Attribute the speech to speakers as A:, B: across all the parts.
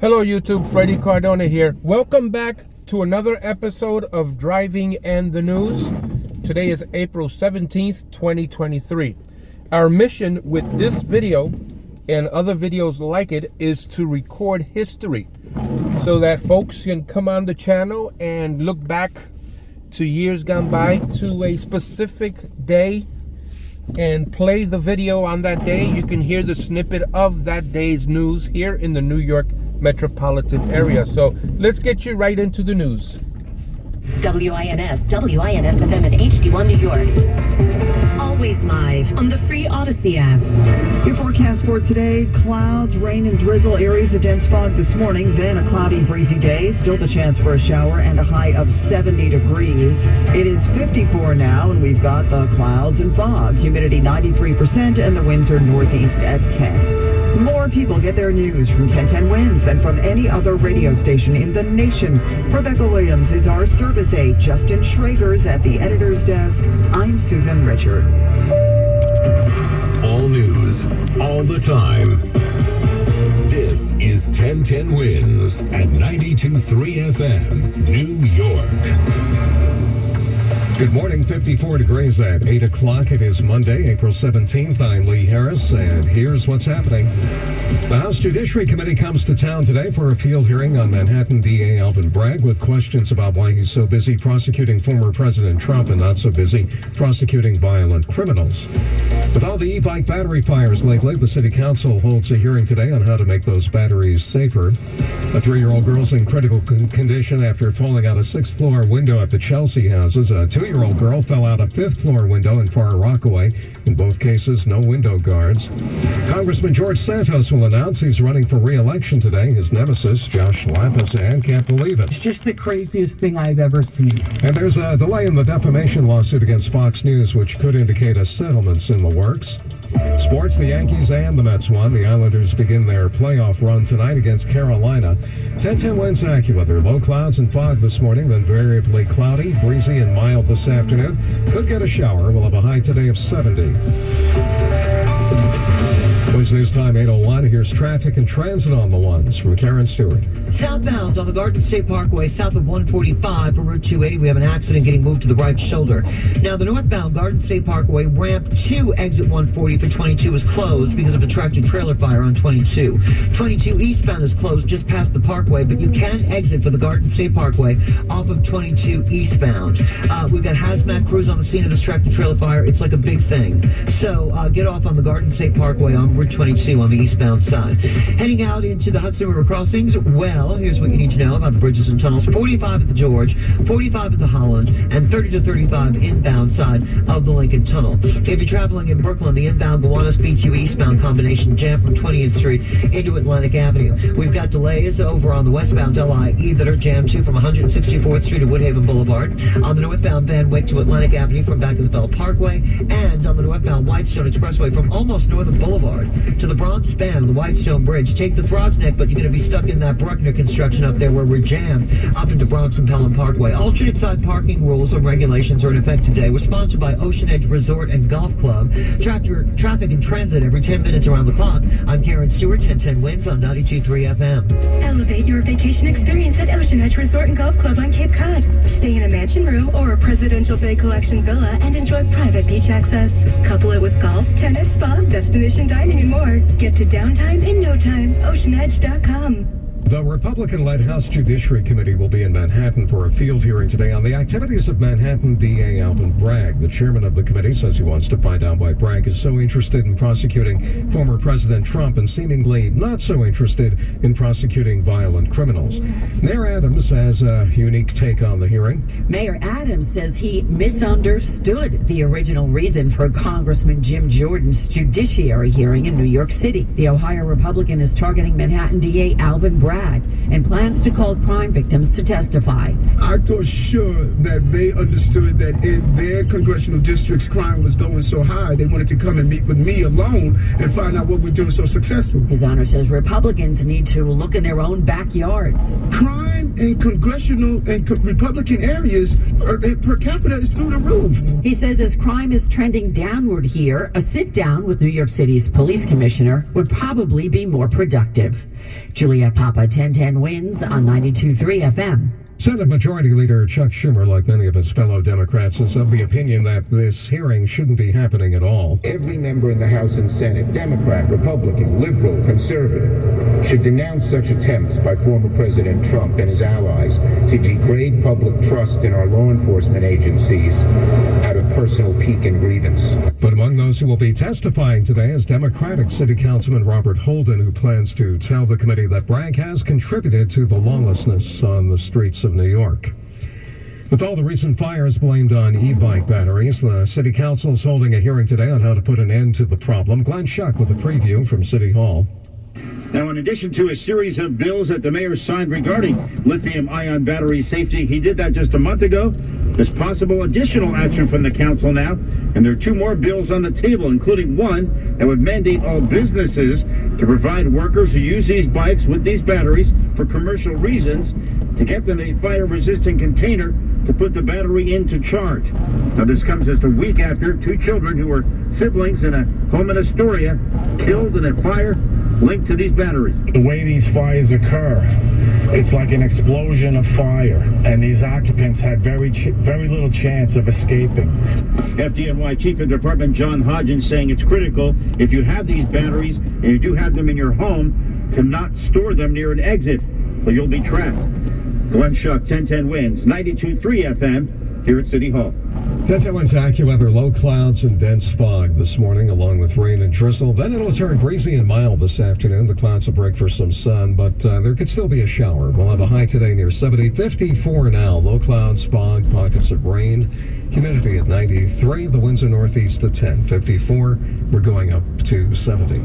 A: Hello YouTube, Freddie Cardona here. Welcome back to another episode of Driving and the News. Today is April 17th, 2023. Our mission with this video and other videos like it is to record history so that folks can come on the channel and look back to years gone by, to a specific day, and play the video on that day. You can hear the snippet of that day's news here in the New York Metropolitan area. So let's get you right into the news.
B: WINS FM in HD1 New York. Always live on the free Odyssey app.
C: Your forecast for today: clouds, rain and drizzle, areas of dense fog this morning, then a cloudy, breezy day. Still the chance for a shower and a high of 70 degrees. It is 54 now, and we've got the clouds and fog. Humidity 93%, and the winds are northeast at 10. More people get their news from 1010 Wins than from any other radio station in the nation. Rebecca Williams is our service aide. Justin Schrager's at the editor's desk. I'm Susan Richard.
D: All news, all the time. This is 1010 Wins at 92.3 FM, New York. Good morning, 54 degrees at 8 o'clock. It is Monday, April 17th. I'm Lee Harris, and here's what's happening. The House Judiciary Committee comes to town today for a field hearing on Manhattan DA Alvin Bragg with questions about why he's so busy prosecuting former President Trump and not so busy prosecuting violent criminals. With all the e-bike battery fires lately, the City Council holds a hearing today on how to make those batteries safer. A 3-year-old girl's in critical condition after falling out a 6th-floor window at the Chelsea houses. A 2-year-old girl fell out a 5th-floor window in Far Rockaway. In both cases, no window guards. Congressman George Santos will announce he's running for re-election today. His nemesis, Josh Lapazan, can't believe it.
E: It's just the craziest thing I've ever seen.
D: And there's a delay in the defamation lawsuit against Fox News, which could indicate a settlement's in the works. Sports, the Yankees and the Mets won. The Islanders begin their playoff run tonight against Carolina. 1010 Wins AccuWeather. Low clouds and fog this morning, then variably cloudy, breezy and mild this afternoon. Could get a shower. We'll have a high today of 70. Wins News Time 8:01. Here's traffic and transit on the ones from Karen Stewart.
C: Southbound on the Garden State Parkway, south of 145 for Route 280, we have an accident getting moved to the right shoulder. Now, the northbound Garden State Parkway ramp to exit 140 for 22 is closed because of a tractor-trailer fire on 22. 22 eastbound is closed just past the parkway, but you can exit for the Garden State Parkway off of 22 eastbound. We've got hazmat crews on the scene of this tractor-trailer fire. It's like a big thing. So get off on the Garden State Parkway on Route 22 on the eastbound side. Heading out into the Hudson River crossings, well, here's what you need to know about the bridges and tunnels. 45 at the George, 45 at the Holland, and 30 to 35 inbound side of the Lincoln Tunnel. If you're traveling in Brooklyn, the inbound Gowanus BQ eastbound combination jammed from 20th Street into Atlantic Avenue. We've got delays over on the westbound LIE that are jammed too from 164th Street to Woodhaven Boulevard. On the northbound Van Wyck to Atlantic Avenue from back of the Bell Parkway, and on the northbound Whitestone Expressway from almost Northern Boulevard to the Bronx span of the Whitestone Bridge. Take the Throgs Neck, but you're going to be stuck in that Bruckner construction up there where we're jammed up into Bronx and Pelham Parkway. Alternate side parking rules and regulations are in effect today. We're sponsored by Ocean Edge Resort and Golf Club. Track your traffic and transit every 10 minutes around the clock. I'm Karen Stewart, 1010 Wins on 92.3 FM.
F: Elevate your vacation experience at Ocean Edge Resort and Golf Club on Cape Cod. Stay in a mansion room or a presidential Bay Collection villa and enjoy private beach access. Couple it with golf, tennis, spa, destination dining, and more. Get to downtime in no time. OceanEdge.com.
D: The Republican-led House Judiciary Committee will be in Manhattan for a field hearing today on the activities of Manhattan DA Alvin Bragg. The chairman of the committee says he wants to find out why Bragg is so interested in prosecuting former President Trump and seemingly not so interested in prosecuting violent criminals. Mayor Adams has a unique take on the hearing.
G: Mayor Adams says he misunderstood the original reason for Congressman Jim Jordan's judiciary hearing in New York City. The Ohio Republican is targeting Manhattan DA Alvin Bragg and plans to call crime victims to testify.
H: I thought sure that they understood that in their congressional districts, crime was going so high, they wanted to come and meet with me alone and find out what we're doing so successful.
G: His Honor says Republicans need to look in their own backyards.
H: Crime in congressional and Republican areas per capita is through the roof.
G: He says as crime is trending downward here, a sit-down with New York City's police commissioner would probably be more productive. Juliette Pop Napa. 1010 wins on 92.3 FM.
I: Senate Majority Leader Chuck Schumer, like many of his fellow Democrats, is of the opinion that this hearing shouldn't be happening at all.
J: Every member in the House and Senate, Democrat, Republican, liberal, conservative, should denounce such attempts by former President Trump and his allies to degrade public trust in our law enforcement agencies out of personal pique and grievance.
I: But among those who will be testifying today is Democratic City Councilman Robert Holden, who plans to tell the committee that Bragg has contributed to the lawlessness on the streets of New York. With all the recent fires blamed on e-bike batteries, the City Council is holding a hearing today on how to put an end to the problem. Glenn Schuck with a preview from City Hall.
K: Now, in addition to a series of bills that the mayor signed regarding lithium-ion battery safety, he did that just a month ago. There's possible additional action from the council now, and there are two more bills on the table, including one that would mandate all businesses to provide workers who use these bikes with these batteries for commercial reasons to get them a fire-resistant container to put the battery into charge. Now, this comes just a week after two children who were siblings in a home in Astoria killed in a fire linked to these batteries.
L: The way these fires occur, it's like an explosion of fire, and these occupants had very little chance of escaping.
K: FDNY Chief of Department John Hodgins saying it's critical, if you have these batteries and you do have them in your home, to not store them near an exit, or you'll be trapped. Glenn Schuck, 1010 wins, 92.3 FM, here at City Hall.
I: 1010 wins AccuWeather, low clouds and dense fog this morning, along with rain and drizzle. Then it'll turn breezy and mild this afternoon. The clouds will break for some sun, but there could still be a shower. We'll have a high today near 70, 54 now. Low clouds, fog, pockets of rain. Humidity at 93. The winds are northeast at 10, 54. We're going up to 70.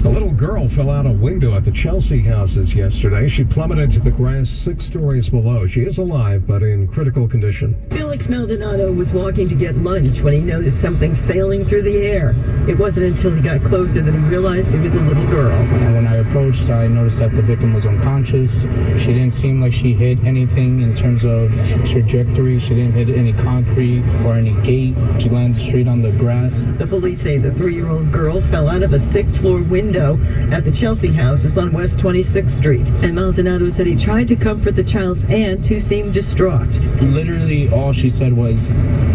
I: A little girl fell out a window at the Chelsea houses yesterday. She plummeted to the grass 6 stories below. She is alive, but in critical condition.
M: Felix Maldonado was walking to get lunch when he noticed something sailing through the air. It wasn't until he got closer that he realized it was a little girl.
N: When I approached, I noticed that the victim was unconscious. She didn't seem like she hit anything in terms of trajectory. She didn't hit any concrete or any gate. She landed straight on the grass.
M: The police say the 3-year-old girl fell out of a 6th-floor window at the Chelsea houses on West 26th Street. And Maldonado said he tried to comfort the child's aunt, who seemed distraught.
N: Literally all she said was,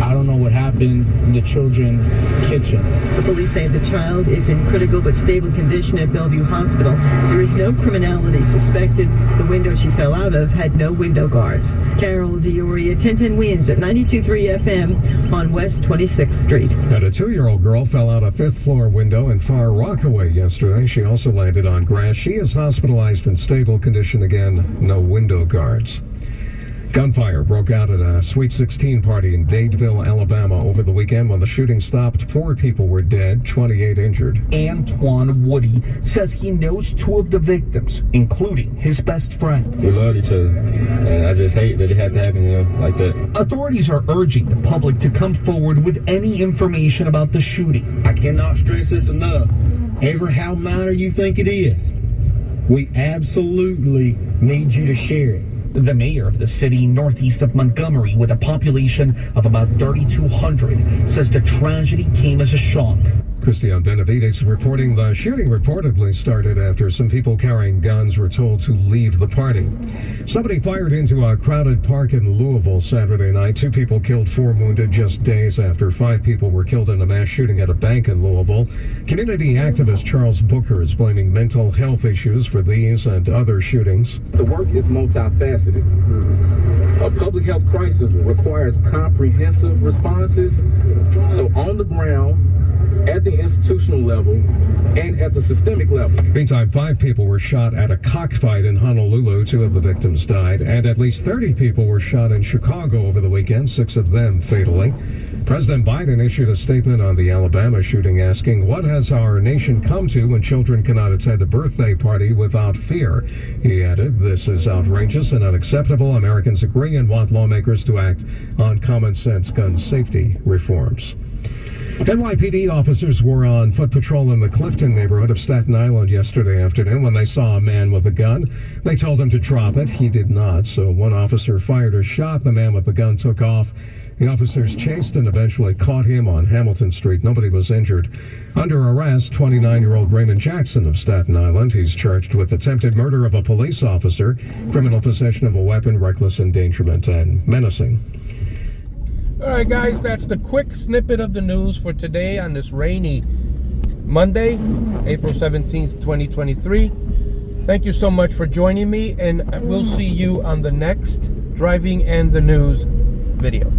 N: "I don't know what happened, the children kitchen."
M: The police say the child is in critical but stable condition at Bellevue Hospital. There is no criminality suspected. The window she fell out of had no window guards. Carol DiOria, 1010 wins at 92.3 FM on West 26th Street.
I: And a 2-year-old girl fell out a 5th-floor window in Far Rockaway yesterday. She also landed on grass. She is hospitalized in stable condition again. No window guards. Gunfire broke out at a Sweet 16 party in Dadeville, Alabama over the weekend. When the shooting stopped, 4 people were dead, 28 injured.
O: Antoine Woody says he knows 2 of the victims, including his best friend.
P: We love each other, and I just hate that it had to happen to him like that.
O: Authorities are urging the public to come forward with any information about the shooting.
Q: I cannot stress this enough. Ever how minor you think it is, we absolutely need you to share it.
O: The mayor of the city northeast of Montgomery, with a population of about 3,200, says the tragedy came as a shock.
I: Christian Benavides reporting the shooting reportedly started after some people carrying guns were told to leave the party. Somebody fired into a crowded park in Louisville Saturday night. 2 people killed, 4 wounded, just days after 5 people were killed in a mass shooting at a bank in Louisville. Community activist Charles Booker is blaming mental health issues for these and other shootings.
R: The work is multifaceted. A public health crisis requires comprehensive responses. So on the ground, at the institutional level, and at the systemic level.
I: Meantime, 5 people were shot at a cockfight in Honolulu. 2 of the victims died, and at least 30 people were shot in Chicago over the weekend, 6 of them fatally. President Biden issued a statement on the Alabama shooting, asking, "What has our nation come to when children cannot attend a birthday party without fear?" He added, "This is outrageous and unacceptable. Americans agree and want lawmakers to act on common sense gun safety reforms." NYPD officers were on foot patrol in the Clifton neighborhood of Staten Island yesterday afternoon when they saw a man with a gun. They told him to drop it. He did not, so one officer fired a shot. The man with the gun took off The officers chased and eventually caught him on Hamilton Street. Nobody was injured. Under arrest, 29-year-old Raymond Jackson of Staten Island. He's charged with attempted murder of a police officer, criminal possession of a weapon, reckless endangerment, and menacing.
A: All right, guys, that's the quick snippet of the news for today on this rainy Monday, April 17th, 2023. Thank you so much for joining me, and we'll see you on the next Driving and the News video.